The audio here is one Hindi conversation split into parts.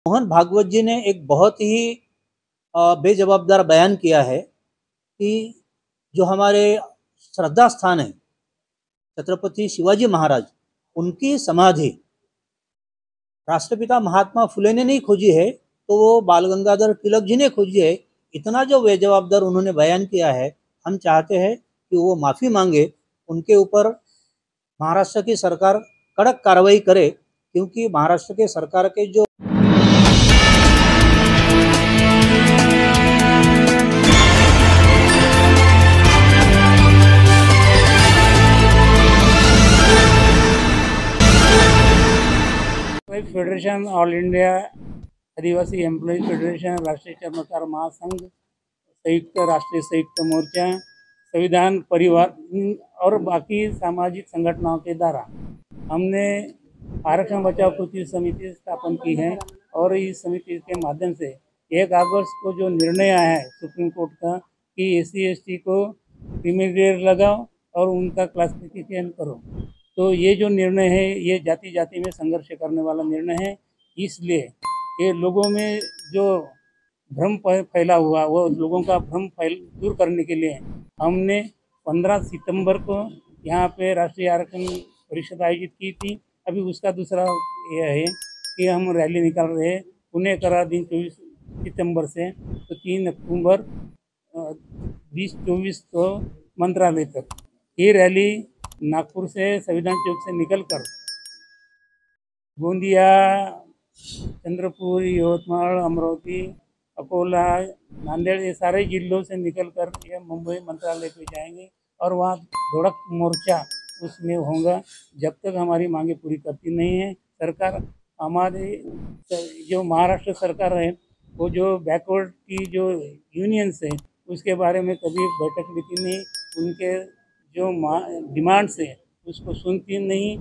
मोहन भागवत जी ने एक बहुत ही बेजवाबदार बयान किया है कि जो हमारे श्रद्धा स्थान है छत्रपति शिवाजी महाराज, उनकी समाधि राष्ट्रपिता महात्मा फुले ने नहीं खोजी है, तो वो बाल गंगाधर तिलक जी ने खोजी है। इतना जो बेजवाबदार उन्होंने बयान किया है, हम चाहते हैं कि वो माफ़ी मांगे, उनके ऊपर महाराष्ट्र की सरकार कड़क कार्रवाई करे, क्योंकि महाराष्ट्र के सरकार के जो फेडरेशन, ऑल इंडिया आदिवासी एम्प्लॉय फेडरेशन, राष्ट्रीय चर्मकार महासंघ, संयुक्त राष्ट्रीय संयुक्त मोर्चा, संविधान परिवार और बाकी सामाजिक संगठनों के द्वारा हमने आरक्षण बचाव कृति समिति स्थापन की है। और इस समिति के माध्यम से 1 अगस्त को जो निर्णय आया है सुप्रीम कोर्ट का कि SC/ST को क्रीमी ग्रेड लगाओ और उनका क्लासिफिकेशन करो, तो ये जो निर्णय है ये जाति जाति में संघर्ष करने वाला निर्णय है। इसलिए ये लोगों में जो भ्रम फैला हुआ, वो लोगों का भ्रम दूर करने के लिए हमने 15 सितंबर को यहाँ पे राष्ट्रीय आरक्षण परिषद आयोजित की थी। अभी उसका दूसरा यह है कि हम रैली निकाल रहे हैं पुणे करा दिन 24 सितंबर से, तो 3 अक्टूबर 2024 को मंत्रालय तक। ये रैली नागपुर से संविधान चौक से निकलकर गोंदिया, चंद्रपुर, यवतमाल, अमरावती, अकोला, नांदेड़, ये सारे जिलों से निकलकर ये मुंबई मंत्रालय पे जाएंगे और वहाँ धड़क मोर्चा उसमें होगा जब तक हमारी मांगे पूरी करती नहीं है सरकार। हमारे जो महाराष्ट्र सरकार है वो जो बैकवर्ड की जो यूनियंस है उसके बारे में कभी बैठक लेती नहीं, उनके जो डिमांड्स है उसको सुनती नहीं।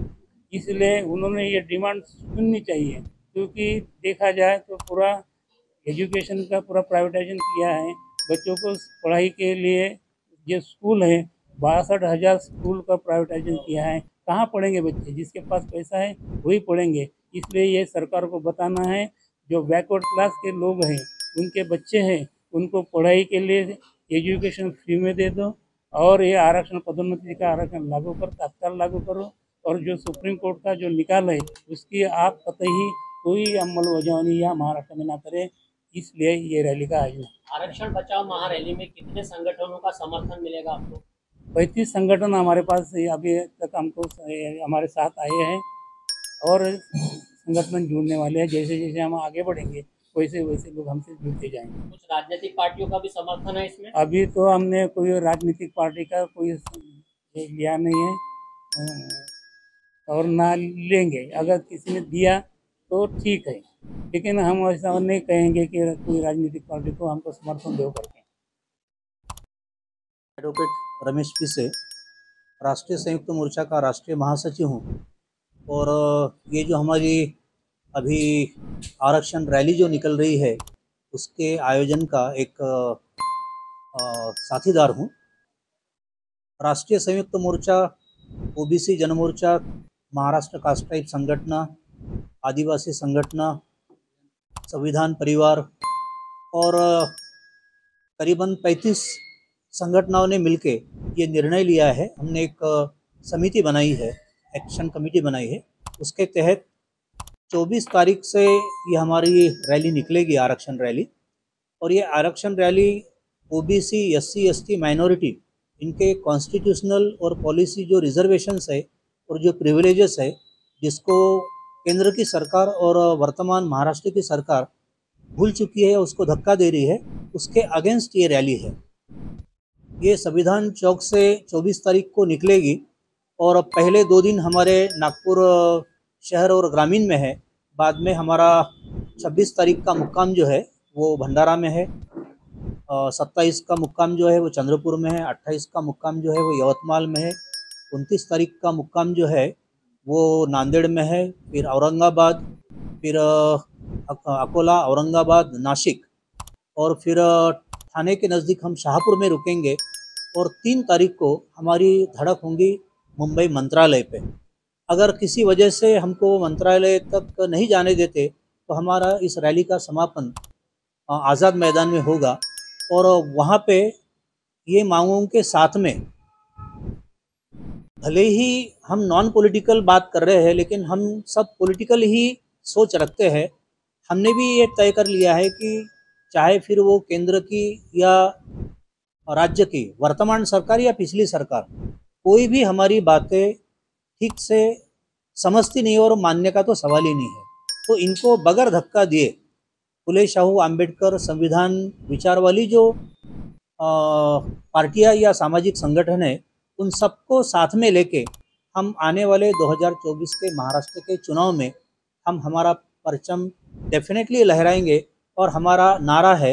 इसलिए उन्होंने ये डिमांड सुननी चाहिए, क्योंकि देखा जाए तो पूरा एजुकेशन का पूरा प्राइवेटाइजेशन किया है। बच्चों को पढ़ाई के लिए जो स्कूल है 62,000 स्कूल का प्राइवेटाइजेशन किया है। कहाँ पढ़ेंगे बच्चे? जिसके पास पैसा है वही पढ़ेंगे। इसलिए ये सरकार को बताना है, जो बैकवर्ड क्लास के लोग हैं उनके बच्चे हैं उनको पढ़ाई के लिए एजुकेशन फ्री में दे दो, और ये आरक्षण पदोन्नति का आरक्षण लागू कर तत्काल लागू करो, और जो सुप्रीम कोर्ट का जो निकाल है उसकी आप कतई कोई अमलबजावनी या महाराष्ट्र में ना करें। इसलिए ये रैली का आयोजन। आरक्षण बचाओ महारैली में कितने संगठनों का समर्थन मिलेगा आपको? 35 संगठन हमारे पास अभी तक हमको हमारे साथ आए हैं और संगठन जुड़ने वाले हैं। जैसे जैसे हम आगे बढ़ेंगे वैसे वैसे लोग हमसे जुड़ते जाएंगे। कुछ राजनीतिक पार्टियों का भी समर्थन है इसमें? अभी तो हमने कोई राजनीतिक पार्टी का कोई लिया नहीं है और ना लेंगे। अगर किसी ने दिया तो ठीक है, लेकिन हम ऐसा नहीं कहेंगे कि कोई राजनीतिक पार्टी को हमको समर्थन दो करके। एडवोकेट रमेश पिसे, राष्ट्रीय संयुक्त मोर्चा का राष्ट्रीय महासचिव हूँ। और ये जो हमारी अभी आरक्षण रैली जो निकल रही है उसके आयोजन का एक साथीदार हूँ। राष्ट्रीय संयुक्त मोर्चा, OBC Janamorcha, Maharashtra cast type संगठन, आदिवासी संगठन, संविधान परिवार और करीबन 35 संगठनों ने मिलके ये निर्णय लिया है। हमने एक समिति बनाई है, एक्शन कमेटी बनाई है। उसके तहत 24 तारीख से ये हमारी रैली निकलेगी, आरक्षण रैली। और ये आरक्षण rally OBC, SC, ST, minority, इनके कॉन्स्टिट्यूशनल और पॉलिसी जो रिजर्वेशंस है और जो प्रिविलेजेस है जिसको केंद्र की सरकार और वर्तमान महाराष्ट्र की सरकार भूल चुकी है, उसको धक्का दे रही है, उसके अगेंस्ट ये रैली है। ये संविधान चौक से 24 तारीख को निकलेगी और पहले 2 दिन हमारे नागपुर शहर और ग्रामीण में है। बाद में हमारा 26 तारीख का मुक्काम जो है वो भंडारा में है, 27 का मुक्काम जो है वो चंद्रपुर में है, 28 का मुक्काम जो है वो यवतमाल में है, 29 तारीख का मुक्काम जो है वो नांदेड़ में है, फिर औरंगाबाद, फिर अकोला, औरंगाबाद, नासिक, और फिर थाने के नज़दीक हम शाहपुर में रुकेंगे। और 3 तारीख को हमारी धड़क होंगी मुंबई मंत्रालय पे। अगर किसी वजह से हमको मंत्रालय तक नहीं जाने देते तो हमारा इस रैली का समापन आज़ाद मैदान में होगा और वहाँ पे ये मांगों के साथ में भले ही हम नॉन पॉलिटिकल बात कर रहे हैं, लेकिन हम सब पॉलिटिकल ही सोच रखते हैं। हमने भी ये तय कर लिया है कि चाहे फिर वो केंद्र की या राज्य की वर्तमान सरकार या पिछली सरकार, कोई भी हमारी बातें ठीक से समझती नहीं और मानने का तो सवाल ही नहीं है। तो इनको बगैर धक्का दिए फुले शाहू आम्बेडकर संविधान विचार वाली जो पार्टियां या सामाजिक संगठन है, उन सबको साथ में लेके हम आने वाले 2024 के महाराष्ट्र के चुनाव में हम हमारा परचम डेफिनेटली लहराएंगे। और हमारा नारा है,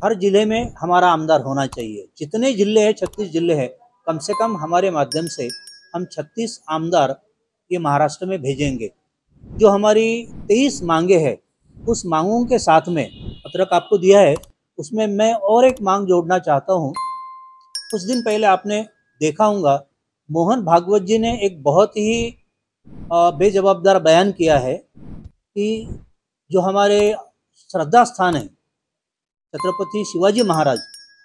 हर जिले में हमारा आमदार होना चाहिए। जितने जिले हैं, 36 जिले हैं, कम से कम हमारे माध्यम से हम 36 आमदार ये महाराष्ट्र में भेजेंगे। जो हमारी 23 मांगे हैं, उस मांगों के साथ में पत्रक आपको दिया है, उसमें मैं और एक मांग जोड़ना चाहता हूँ। कुछ दिन पहले आपने देखा होगा, मोहन भागवत जी ने एक बहुत ही बेजवाबदार बयान किया है कि जो हमारे श्रद्धा स्थान है छत्रपति शिवाजी महाराज,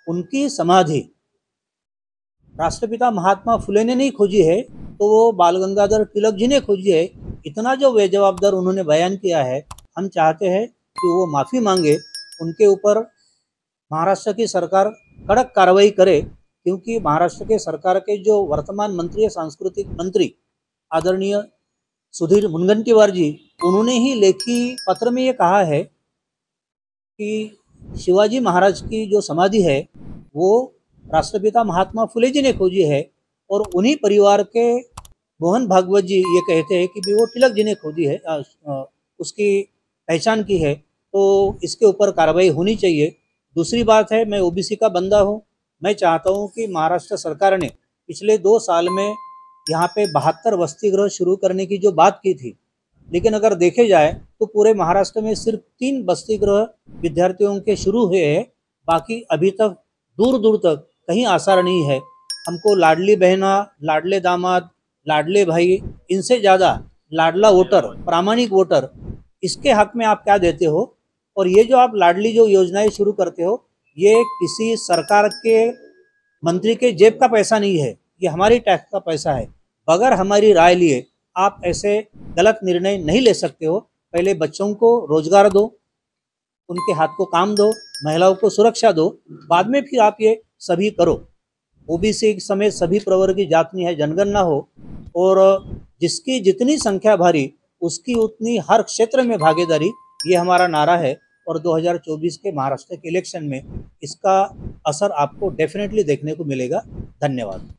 उनकी समाधि राष्ट्रपिता महात्मा फुले ने नहीं खोजी है, तो वो बाल गंगाधर तिलक जी ने खोजी है। इतना जो बेजवाबदार उन्होंने बयान किया है, हम चाहते हैं कि वो माफ़ी मांगे, उनके ऊपर महाराष्ट्र की सरकार कड़क कार्रवाई करे, क्योंकि महाराष्ट्र के सरकार के जो वर्तमान मंत्री है, सांस्कृतिक मंत्री आदरणीय सुधीर मुनगंटीवार जी, उन्होंने ही लेखी पत्र में ये कहा है कि शिवाजी महाराज की जो समाधि है वो राष्ट्रपिता महात्मा फुले जी ने खोजी है, और उन्हीं परिवार के मोहन भागवत जी ये कहते हैं कि भी वो तिलक जी ने खोजी है, उसकी पहचान की है, तो इसके ऊपर कार्रवाई होनी चाहिए। दूसरी बात है, मैं ओबीसी का बंदा हूँ। मैं चाहता हूँ कि महाराष्ट्र सरकार ने पिछले 2 साल में यहाँ पे 72 वसति गृह शुरू करने की जो बात की थी, लेकिन अगर देखे जाए तो पूरे महाराष्ट्र में सिर्फ 3 वसति गृह विद्यार्थियों के शुरू हुए हैं। बाकी अभी तक दूर दूर तक कहीं आसार नहीं है। हमको लाडली बहना, लाडले दामाद, लाडले भाई, इनसे ज़्यादा लाडला वोटर, प्रामाणिक वोटर, इसके हक में आप क्या देते हो? और ये जो आप लाडली जो योजनाएं शुरू करते हो, ये किसी सरकार के मंत्री के जेब का पैसा नहीं है, ये हमारी टैक्स का पैसा है। बगैर हमारी राय लिए आप ऐसे गलत निर्णय नहीं ले सकते हो। पहले बच्चों को रोजगार दो, उनके हाथ को काम दो, महिलाओं को सुरक्षा दो, बाद में फिर आप ये सभी करो। ओबीसी समेत सभी प्रवर्ग की जाति है, जनगणना हो, और जिसकी जितनी संख्या भारी उसकी उतनी हर क्षेत्र में भागीदारी, ये हमारा नारा है। और 2024 के महाराष्ट्र के इलेक्शन में इसका असर आपको डेफिनेटली देखने को मिलेगा। धन्यवाद।